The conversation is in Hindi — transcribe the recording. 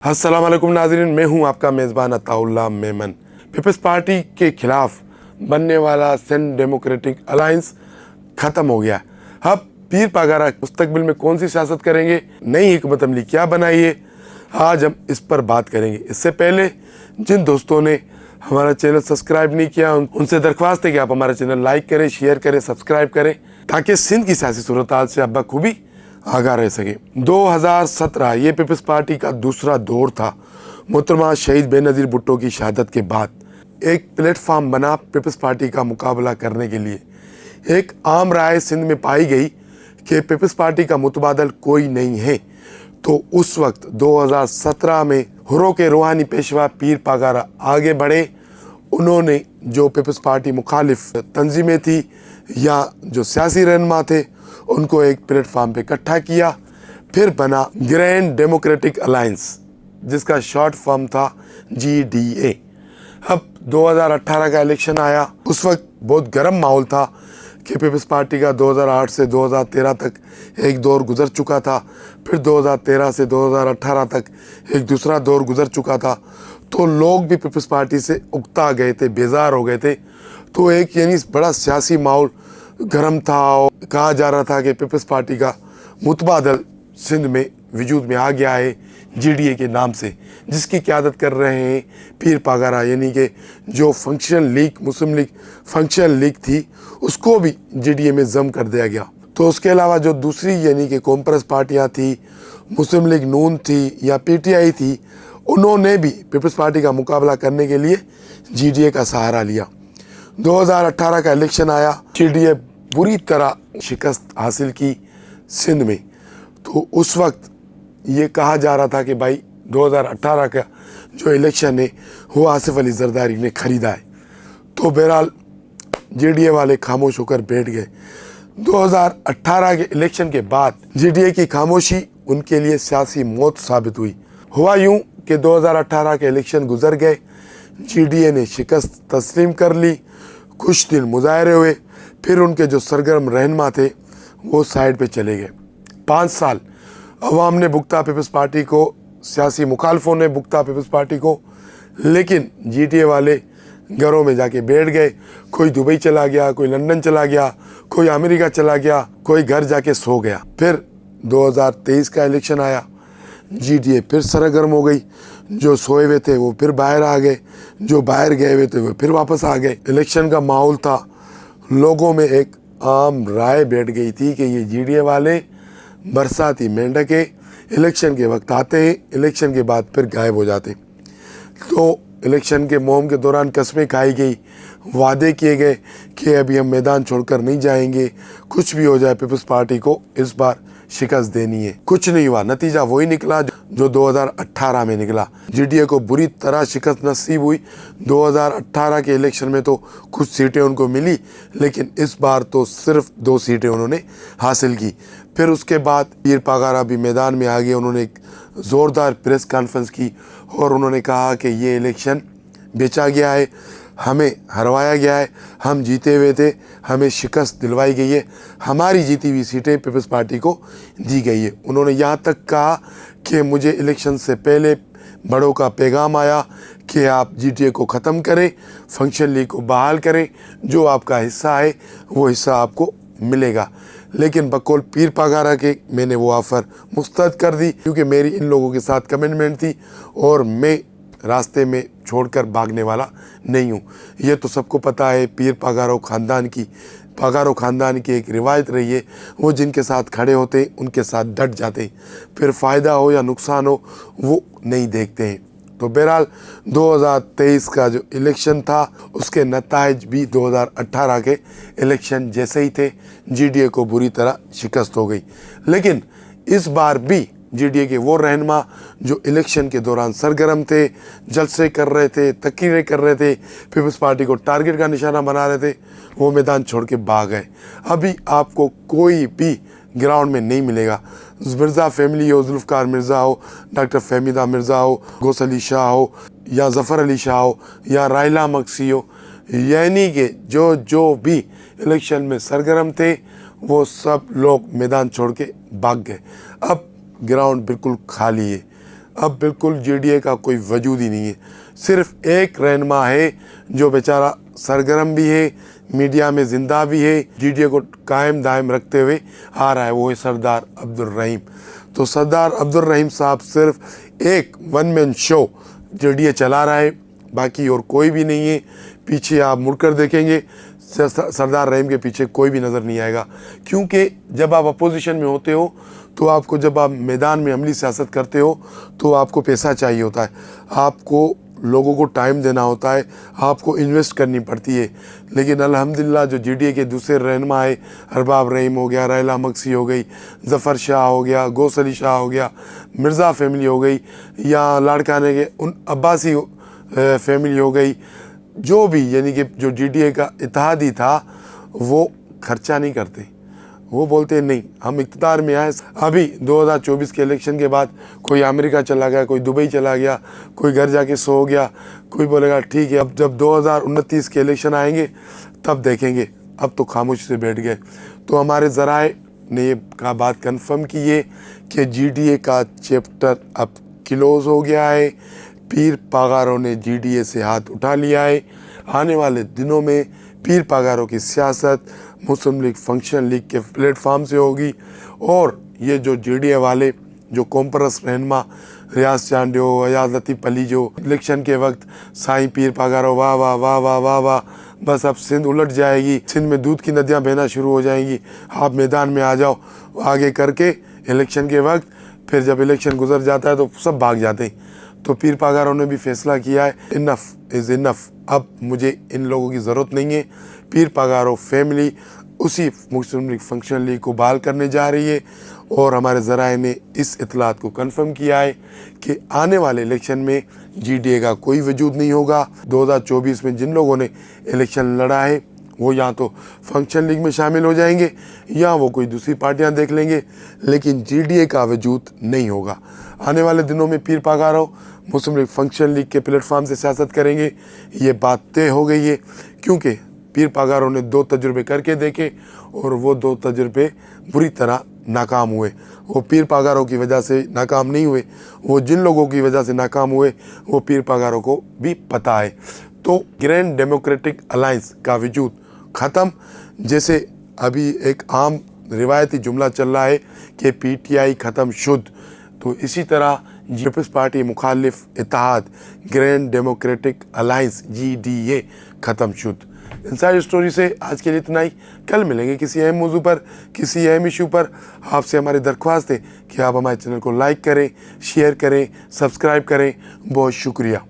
अस्सलाम वालेकुम नाज़रीन, मैं हूं आपका मेज़बान अताउल्लाह मेमन। पीपल्स पार्टी के खिलाफ बनने वाला सिंध डेमोक्रेटिक अलायंस ख़त्म हो गया। अब पीर पागारा मुस्तकबिल में कौन सी सियासत करेंगे, नई हिकमत अमली क्या बनाई है, आज हम इस पर बात करेंगे। इससे पहले जिन दोस्तों ने हमारा चैनल सब्सक्राइब नहीं किया उनसे दरख्वास्त है कि आप हमारा चैनल लाइक करें, शेयर करें, सब्सक्राइब करें, ताकि सिंध की सियासी सूरत हाल से आप बखूबी आगाह रह सके। 2017 ये पीपल्स पार्टी का दूसरा दौर था। मोहतरमा शहीद बेनज़ीर भुट्टो की शहादत के बाद एक प्लेटफार्म बना पीपल्स पार्टी का मुकाबला करने के लिए। एक आम राय सिंध में पाई गई कि पीपल्स पार्टी का मुतबादल कोई नहीं है। तो उस वक्त 2017 में हुर्रों के रूहानी पेशवा पीर पागारा आगे बढ़े। उन्होंने जो पीपल्स पार्टी मुखालिफ तंजीमें थी या जो सियासी रहनुमा थे उनको एक प्लेटफार्म पे इकट्ठा किया। फिर बना ग्रैंड डेमोक्रेटिक अलायंस, जिसका शॉर्ट फॉर्म था GDA। अब 2018 का इलेक्शन आया। उस वक्त बहुत गर्म माहौल था कि पीपल्स पार्टी का 2008 से 2013 तक एक दौर गुजर चुका था। फिर 2013 से 2018 तक एक दूसरा दौर गुजर चुका था। तो लोग भी पीपल्स पार्टी से उकता गए थे, बेजार हो गए थे। तो एक यानी बड़ा सियासी माहौल गर्म था और कहा जा रहा था कि पीपल्स पार्टी का मुतबादल सिंध में वजूद में आ गया है GDA के नाम से, जिसकी क़यादत कर रहे हैं पीर पागारा। यानी कि जो फंक्शनल लीग, मुस्लिम लीग फंक्शनल लीग थी, उसको भी GDA में जम कर दिया गया। तो उसके अलावा जो दूसरी यानी कि कॉम्प्रेस पार्टियां थी, मुस्लिम लीग नून थी या PTI थी, उन्होंने भी पीपल्स पार्टी का मुकाबला करने के लिए GDA का सहारा लिया। 2018 का इलेक्शन आया। GDA बुरी तरह शिकस्त हासिल की सिंध में। तो उस वक्त ये कहा जा रहा था कि भाई 2018 का जो इलेक्शन है वो आसिफ अली जरदारी ने ख़रीदा है। तो बहरहाल GDA वाले खामोश होकर बैठ गए। 2018 के इलेक्शन के बाद GDA की खामोशी उनके लिए सियासी मौत साबित हुई। हुआ यूँ कि 2018 के इलेक्शन गुजर गए, GDA ने शिकस्त तस्लीम कर ली, कुछ दिन मुजाहरे हुए, फिर उनके जो सरगर्म रहनुमा थे वो साइड पे चले गए। 5 साल अवाम ने भुगता पीपल्स पार्टी को, सियासी मुखालफों ने भुगता पीपल्स पार्टी को, लेकिन GDA वाले घरों में जाके बैठ गए। कोई दुबई चला गया, कोई लंदन चला गया, कोई अमेरिका चला गया, कोई घर जाके सो गया। फिर 2023 का इलेक्शन आया। GDA फिर सरगर्म हो गई। जो सोए हुए थे वो फिर बाहर आ गए, जो बाहर गए हुए थे वो फिर वापस आ गए। इलेक्शन का माहौल था। लोगों में एक आम राय बैठ गई थी कि ये GDA वाले बरसाती मेंढके इलेक्शन के वक्त आते हैं, इलेक्शन के बाद फिर गायब हो जाते। तो इलेक्शन के मुहिम के दौरान कस्में खाई गई, वादे किए गए कि अभी हम मैदान छोड़कर नहीं जाएंगे, कुछ भी हो जाए पीपल्स पार्टी को इस बार शिकस्त देनी है। कुछ नहीं हुआ, नतीजा वही निकला जो 2018 में निकला। GDA को बुरी तरह शिकस्त नसीब हुई। 2018 के इलेक्शन में तो कुछ सीटें उनको मिली, लेकिन इस बार तो सिर्फ 2 सीटें उन्होंने हासिल की। फिर उसके बाद पीर पागारा भी मैदान में आ गए। उन्होंने एक ज़ोरदार प्रेस कॉन्फ्रेंस की और उन्होंने कहा कि ये इलेक्शन बेचा गया है, हमें हरवाया गया है, हम जीते हुए थे, हमें शिकस्त दिलवाई गई है, हमारी जीती हुई सीटें पीपल्स पार्टी को दी गई है। उन्होंने यहाँ तक कहा कि मुझे इलेक्शन से पहले बड़ों का पैगाम आया कि आप GDA को ख़त्म करें, फंक्शन लीग को बहाल करें, जो आपका हिस्सा है वो हिस्सा आपको मिलेगा। लेकिन बकौल पीर पागारा के मैंने वो ऑफ़र मुस्तरद कर दी, क्योंकि मेरी इन लोगों के साथ कमिटमेंट थी और मैं रास्ते में छोड़कर भागने वाला नहीं हूँ। ये तो सबको पता है। पीर पागारो ख़ानदान की एक रिवायत रही है, वो जिनके साथ खड़े होते हैं उनके साथ डट जाते हैं, फिर फ़ायदा हो या नुकसान हो वो नहीं देखते हैं। तो बहरहाल 2023 का जो इलेक्शन था उसके नताइज भी 2018 के इलेक्शन जैसे ही थे। GDA को बुरी तरह शिकस्त हो गई। लेकिन इस बार भी GDA के वो रहनुमा जो इलेक्शन के दौरान सरगर्म थे, जलसे कर रहे थे, तकरीरें कर रहे थे, पीपल्स पार्टी को टारगेट का निशाना बना रहे थे, वो मैदान छोड़ के भाग गए। अभी आपको कोई भी ग्राउंड में नहीं मिलेगा। मिर्ज़ा फैमिली हो, जुल्फ़कार मिर्ज़ा हो, डॉक्टर फहमीदा मिर्ज़ा हो, गौस अली शाह हो या ज़फ़र अली शाह हो या रायला मक्सी हो, यानी कि जो भी इलेक्शन में सरगर्म थे वो सब लोग मैदान छोड़ के भाग गए। अब ग्राउंड बिल्कुल खाली है। अब बिल्कुल जीडीए का कोई वजूद ही नहीं है। सिर्फ एक रहनुमा है जो बेचारा सरगर्म भी है, मीडिया में ज़िंदा भी है, जीडीए को कायम दायम रखते हुए आ रहा है, वो है सरदार अब्दुल रहीम। तो सरदार अब्दुल रहीम साहब सिर्फ एक वन मैन शो जीडीए चला रहा है, बाकी और कोई भी नहीं है। पीछे आप मुड़कर देखेंगे, सरदार रहीम के पीछे कोई भी नज़र नहीं आएगा, क्योंकि जब आप अपोजिशन में होते हो तो आपको, जब आप मैदान में अमली सियासत करते हो तो आपको पैसा चाहिए होता है, आपको लोगों को टाइम देना होता है, आपको इन्वेस्ट करनी पड़ती है। लेकिन अल्हम्दुलिल्लाह जो जीडीए के दूसरे रहनुमा है, अरबाब रहीम हो गया, रायला मक्सी हो गई, ज़फ़र शाह हो गया, गौस अली शाह हो गया, मिर्ज़ा फैमिली हो गई, या लाड़काने के उन अब्बासी फैमिली हो गई, जो भी यानी कि जो जीडीए का इत्तेहादी था, वो खर्चा नहीं करते। वो बोलते हैं नहीं, हम इक़्तिदार में आए। अभी 2024 के इलेक्शन के बाद कोई अमेरिका चला गया, कोई दुबई चला गया, कोई घर जाके सो गया, कोई बोलेगा ठीक है अब जब 2029 के इलेक्शन आएंगे तब देखेंगे, अब तो खामोशी से बैठ गए। तो हमारे ज़राए ने ये बात कन्फर्म की है कि जीडीए का चैप्टर अब क्लोज़ हो गया है। पीर पागारों ने जीडीए से हाथ उठा लिया है। आने वाले दिनों में पीर पागारों की सियासत मुस्लिम लीग फंक्शन लीग के प्लेटफार्म से होगी, और ये जो जीडीए वाले जो कॉम्परस रहनुमा रियाज चांडियो, अयाज लतीफ़ अली, जो इलेक्शन के वक्त साईं पीर पागारो वाह वाह वाह वाह वाह वाह, बस अब सिंध उलट जाएगी, सिंध में दूध की नदियाँ बहना शुरू हो जाएंगी, आप मैदान में आ जाओ, आगे करके इलेक्शन के वक्त, फिर जब इलेक्शन गुजर जाता है तो सब भाग जाते हैं। तो पीर पागारों ने भी फैसला किया है, इनफ इज़ इनफ, अब मुझे इन लोगों की ज़रूरत नहीं है। पीर पागारो फैमिली उसी मुस्लिम लीग फंक्शन लीग को बहाल करने जा रही है, और हमारे ज़राए ने इस इतलात को कन्फर्म किया है कि आने वाले इलेक्शन में जीडीए का कोई वजूद नहीं होगा। 2024 में जिन लोगों ने इलेक्शन लड़ा है वो या तो फंक्शन लीग में शामिल हो जाएंगे या वो कोई दूसरी पार्टियां देख लेंगे, लेकिन जीडीए का वजूद नहीं होगा। आने वाले दिनों में पीर पागारो मुस्लिम लीग फंक्शन लीग के प्लेटफार्म से सियासत करेंगे, ये बात तय हो गई है, क्योंकि पीर पागारों ने 2 तजुर्बे करके देखे और वो 2 तजुर्बे बुरी तरह नाकाम हुए। वो पीर पागारों की वजह से नाकाम नहीं हुए, वो जिन लोगों की वजह से नाकाम हुए वो पीर पागारों को भी पता है। तो ग्रैंड डेमोक्रेटिक अलायंस का वजूद ख़त्म। जैसे अभी एक आम रिवायती जुमला चल रहा है कि पीटीआई ख़त्म शुद्ध, तो इसी तरह पीपल्स पार्टी मुखालिफ इत्तेहाद ग्रैंड डेमोक्रेटिक अलायंस जीडीए ख़त्म शुद्ध। इनसाइड स्टोरी से आज के लिए इतना ही। कल मिलेंगे किसी अहम मौजू पर, किसी अहम इशू पर। आपसे हमारी दरख्वास्त है कि आप हमारे चैनल को लाइक करें, शेयर करें, सब्सक्राइब करें। बहुत शुक्रिया।